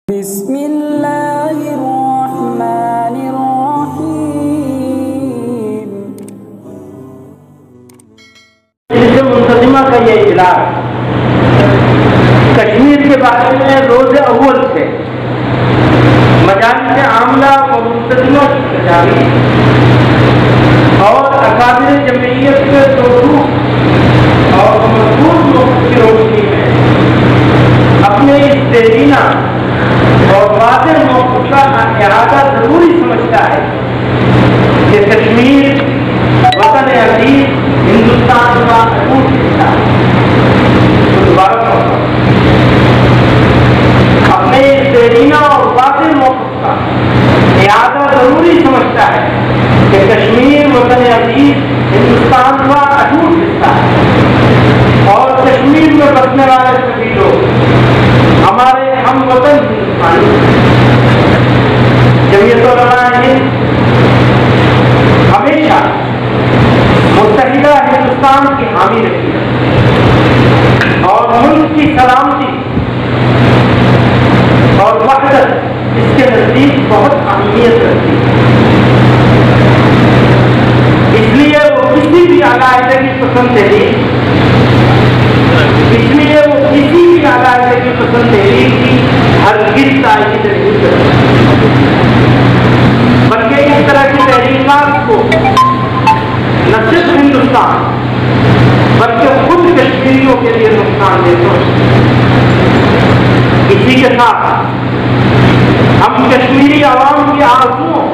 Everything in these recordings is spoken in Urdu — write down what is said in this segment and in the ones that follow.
بسم اللہ الرحمن الرحیم۔ منتظمہ کا یہ اعلان کشمیر کے بارے میں روز اول سے مجالس عاملہ و منتظمہ کی تجاویز اور اکابر جمعیت کے دروس اور مضبوط موقف کی روشنی میں اپنے اس دیرینہ اور واضح موقف کا اعادہ ضروری سمجھتا ہے کہ کشمیر وطن عزیز ہندوستان کا اٹوٹ حصہ ہے۔ اپنے اس دیرینہ اور واضح موقف کا اعادہ ضروری سمجھتا ہے کہ کشمیر وطن عزیز ہندوستان کا اٹوٹ حصہ ہے اور کشمیر میں بسنے والے سبھی لوگ ہمارے ہم وطن ہندوستانی۔ جمعیت علماء ہند ہمیشہ متحدہ ہندوستان کی حامی رہی ہے اور ملک کی سلامتی اور وحدت اس کے نزدیک بہت اہمیت رکھتی ہے۔ اس لیے وہ کسی بھی علیحدگی پسند تحریک کی ہرگز تائید نہیں کرتی، بلکہ اس طرح کی تحریکات کو نہ صرف ہندوستان بلکہ خود کشمیریوں کے لیے نقصان دیتے ہیں۔ اسی کے ساتھ ہم کشمیری عوام کی آرزوؤں،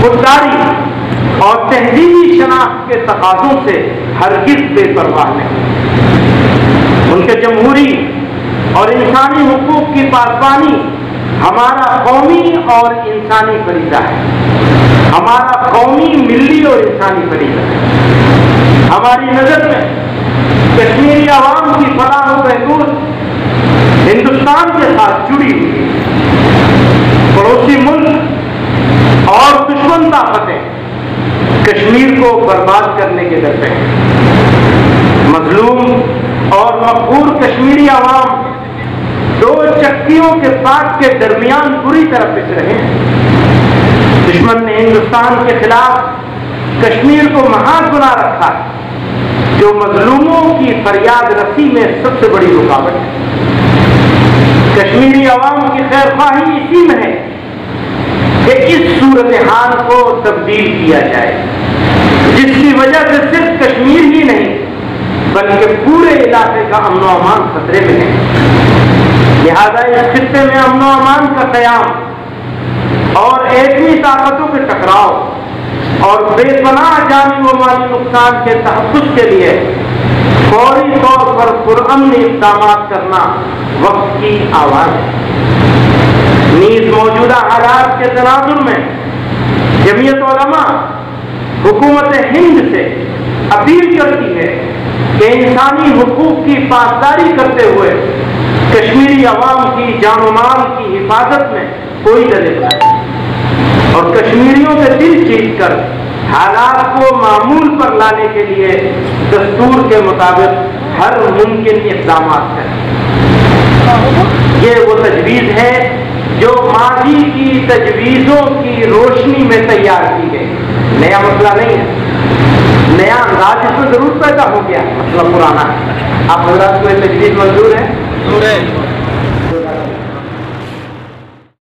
خودداری اور تہذیبی شناخت کے تقاضوں سے ہرگز بے پرواہ نہیں۔ ان کے جمہوری اور انسانی حقوق کی پاسبانی ہمارا قومی اور انسانی فریضہ ہے، ہمارا قومی، ملی اور انسانی فریضہ ہے۔ ہماری نظر میں کشمیری عوام کی فلاح و بہبود ہندوستان کے ساتھ جڑی ہوئی ہے۔ پڑوسی ملک اور دشمن طاقتیں کشمیر کو برباد کرنے کے در پہ ہیں۔ مظلوم اور مقہور کشمیری عوام دو چکیوں کے پاٹ کے درمیان بری طرح پس رہے ہیں۔ دشمن نے ہندوستان کے خلاف کشمیر کو مہان بنا رکھا ہے، جو مظلوموں کی فریاد رسی میں سب سے بڑی رکاوٹ ہے۔ کشمیری عوام کی خیر خواہی اسی میں ہے کہ اس صورتحال کو تبدیل کیا جائے، جس کی وجہ سے صرف کشمیر ہی نہیں بلکہ پورے علاقے کا امن و امان خطرے میں ہے۔ لہذا اس خطے میں امن و امان کا قیام اور ایٹمی طاقتوں کے ٹکراؤ اور بے پناہ جانی و مالی نقصان کے تحفظ کے لیے فوری طور پر پرامن اقدامات کرنا وقت کی آواز ہے۔ نیز موجودہ حالات کے تناظر میں جمعیت علماء حکومت ہند سے اپیل کرتی ہے کہ انسانی حقوق کی پاسداری کرتے ہوئے کشمیری عوام کی جان و مال کی حفاظت میں کوئی ڈلے نہ اور کشمیریوں کے دل جیت کر حالات کو معمول پر لانے کے لیے دستور کے مطابق ہر ممکن اقدامات کریں۔ یہ وہ تجویز ہے جو ماضی کی تجویزوں کی روشنی میں تیار کی گئی، نیا مسئلہ نہیں ہے، نیا انداز اس میں ضرور پیدا ہو گیا، مسئلہ پرانا ہے۔ آپ حضرات کو یہ تجویز منظور ہے؟